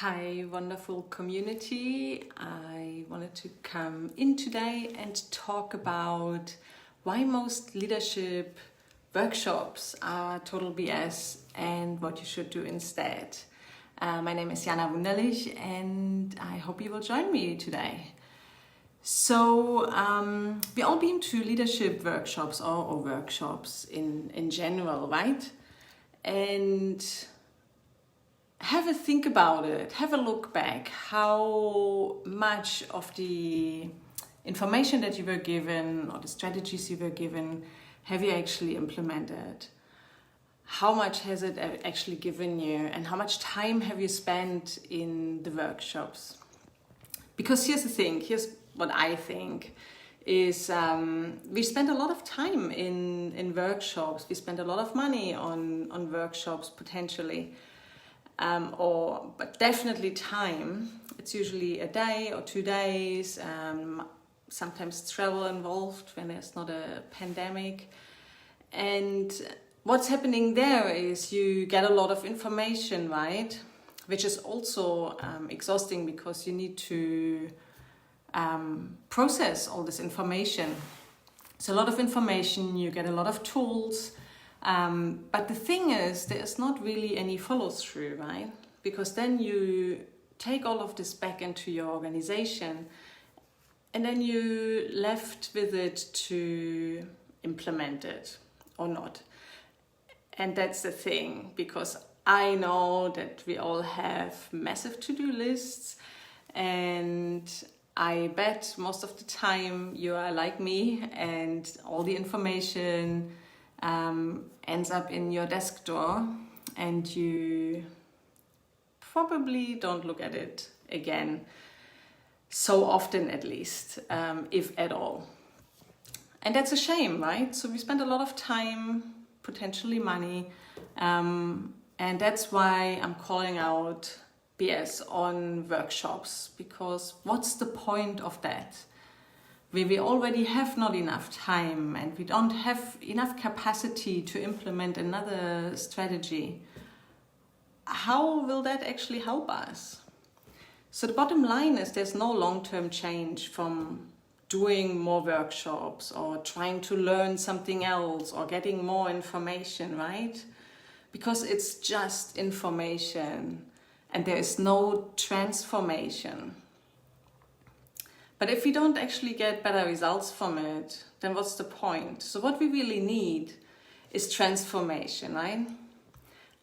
Hi, wonderful community. I wanted to come in today and talk about why most leadership workshops are total BS and what you should do instead. My name is Jana Wunderlich and I hope you will join me today. So we all been to leadership workshops or workshops in general, right? And have a think about it, have a look back, how much of the information that you were given or the strategies you were given have you actually implemented? How much has it actually given you and how much time have you spent in the workshops? Because here's the thing, here's what I think is we spend a lot of time in workshops, we spend a lot of money on workshops potentially. But definitely time. It's usually a day or 2 days, sometimes travel involved when there's not a pandemic. And what's happening there is you get a lot of information, right? Which is also exhausting because you need to process all this information. So a lot of information, you get a lot of tools. But the thing is, there's not really any follow through, right? Because then you take all of this back into your organization and then you left with it to implement it or not. And that's the thing, because I know that we all have massive to-do lists, and I bet most of the time you are like me and all the information ends up in your desk drawer and you probably don't look at it again so often, at least, if at all. And that's a shame, right? So we spend a lot of time, potentially money, and that's why I'm calling out BS on workshops, because what's the point of that? Where we already have not enough time and we don't have enough capacity to implement another strategy. How will that actually help us? So the bottom line is there's no long-term change from doing more workshops or trying to learn something else or getting more information, right? Because it's just information and there is no transformation. But if we don't actually get better results from it, then what's the point? So what we really need is transformation, right?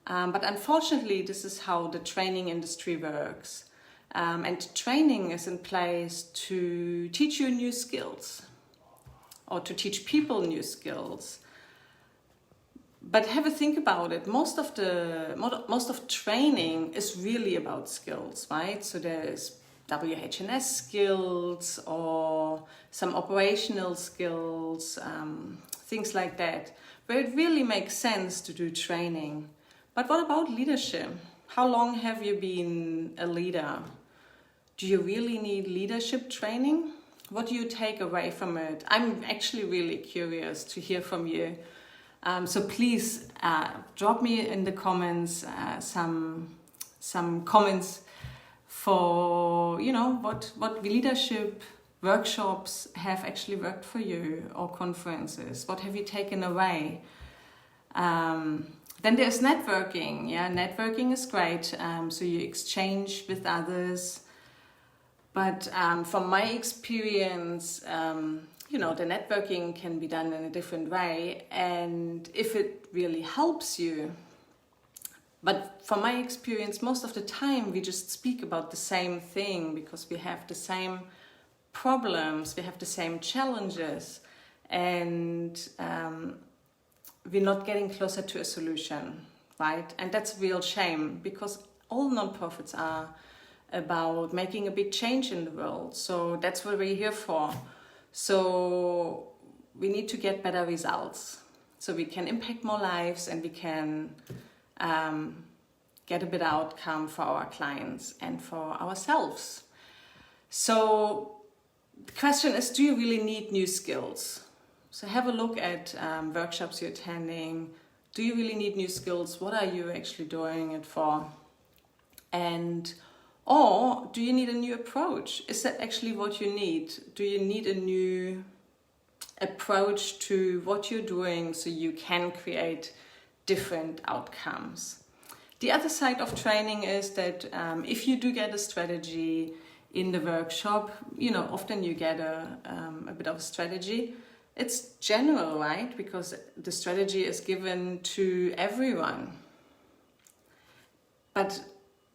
But unfortunately, this is how the training industry works. And training is in place to teach you new skills or to teach people new skills. But have a think about it. Most of training is really about skills, right? So there's WHS skills or some operational skills, things like that, where it really makes sense to do training. But what about leadership? How long have you been a leader? Do you really need leadership training? What do you take away from it? I'm actually really curious to hear from you. So please drop me in the comments some comments for, what leadership workshops have actually worked for you, or conferences. What have you taken away? Then there's networking. Yeah, networking is great. So you exchange with others. But from my experience, the networking can be done in a different way. And if it really helps you, but from my experience, most of the time we just speak about the same thing because we have the same problems, we have the same challenges, and we're not getting closer to a solution, right? And that's a real shame, because all nonprofits are about making a big change in the world. So that's what we're here for. So we need to get better results so we can impact more lives and we can get a better outcome for our clients and for ourselves. So the question is, do you really need new skills? So have a look at workshops you're attending. Do you really need new skills? What are you actually doing it for? And Or do you need a new approach? Is that actually what you need? Do you need a new approach to what you're doing so you can create different outcomes? The other side of training is that if you do get a strategy in the workshop, often you get a bit of a strategy. It's general, right? Because the strategy is given to everyone. But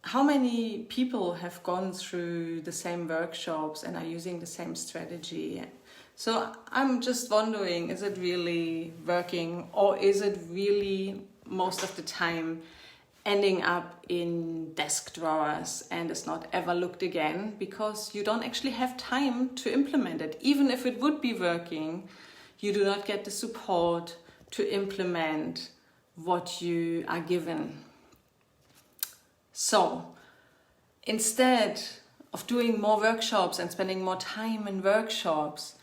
how many people have gone through the same workshops and are using the same strategy? So I'm just wondering, is it really working, or is it really most of the time ending up in desk drawers and is not ever looked again because you don't actually have time to implement it? Even if it would be working, you do not get the support to implement what you are given. So instead of doing more workshops and spending more time in workshops,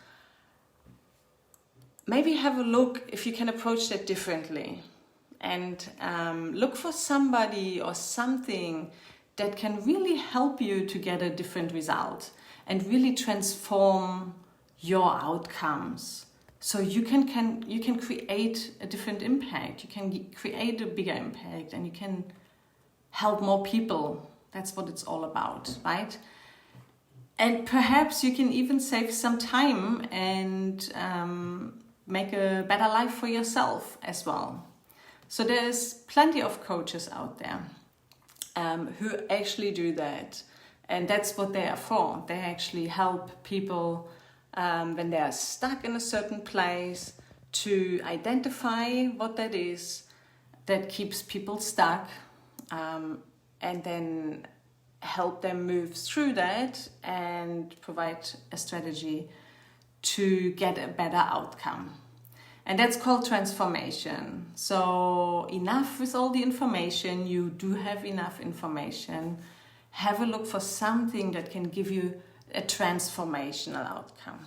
maybe have a look if you can approach that differently, and look for somebody or something that can really help you to get a different result and really transform your outcomes. So you can create a different impact, you can create a bigger impact, and you can help more people. That's what it's all about, right? And perhaps you can even save some time and make a better life for yourself as well. So there's plenty of coaches out there who actually do that. And that's what they are for. They actually help people when they are stuck in a certain place to identify what that is that keeps people stuck, and then help them move through that and provide a strategy to get a better outcome. And that's called transformation. So enough with all the information. You do have enough information. Have a look for something that can give you a transformational outcome.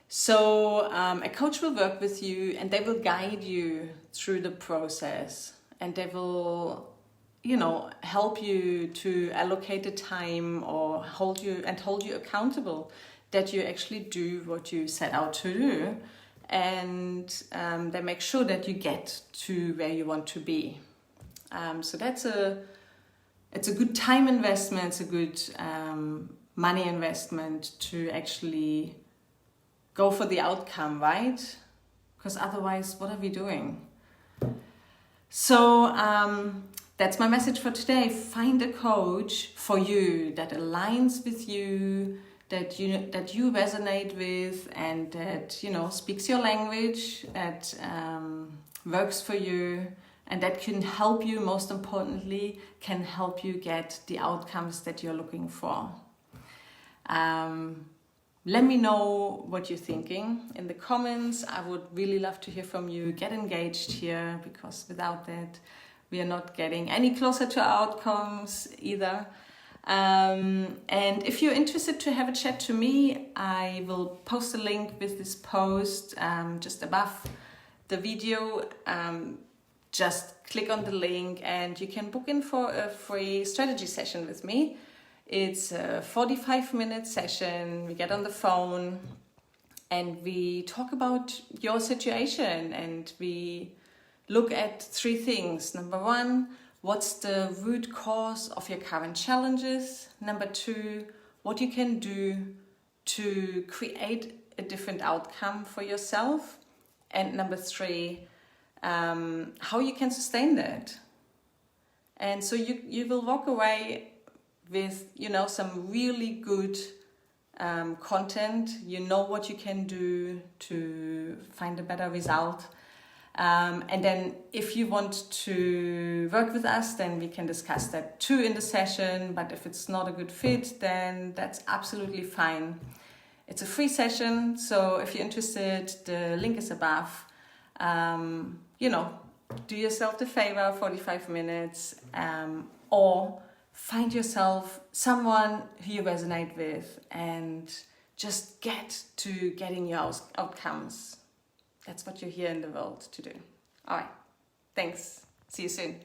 So a coach will work with you and they will guide you through the process, and they will help you to allocate the time or hold you accountable that you actually do what you set out to do, and they make sure that you get to where you want to be. So it's a good time investment, it's a good money investment to actually go for the outcome, right? Because otherwise, what are we doing? So that's my message for today. Find a coach for you that aligns with you, that you resonate with, and that speaks your language, that works for you, and that can help you. Most importantly, can help you get the outcomes that you're looking for. Let me know what you're thinking in the comments. I would really love to hear from you. Get engaged here, because without that, we are not getting any closer to our outcomes either. And if you're interested to have a chat to me, I will post a link with this post just above the video. Just click on the link and you can book in for a free strategy session with me. It's a 45-minute session. We get on the phone and we talk about your situation, and we look at 3 things. Number 1, what's the root cause of your current challenges? Number 2, what you can do to create a different outcome for yourself? And number 3, how you can sustain that. And so you will walk away with some really good content. You know what you can do to find a better result. And then if you want to work with us, then we can discuss that too in the session. But if it's not a good fit, then that's absolutely fine. It's a free session, so if you're interested, the link is above. Do yourself the favor, 45 minutes, or find yourself someone who you resonate with and just get to getting your outcomes. That's what you're here in the world to do. All right. Thanks. See you soon.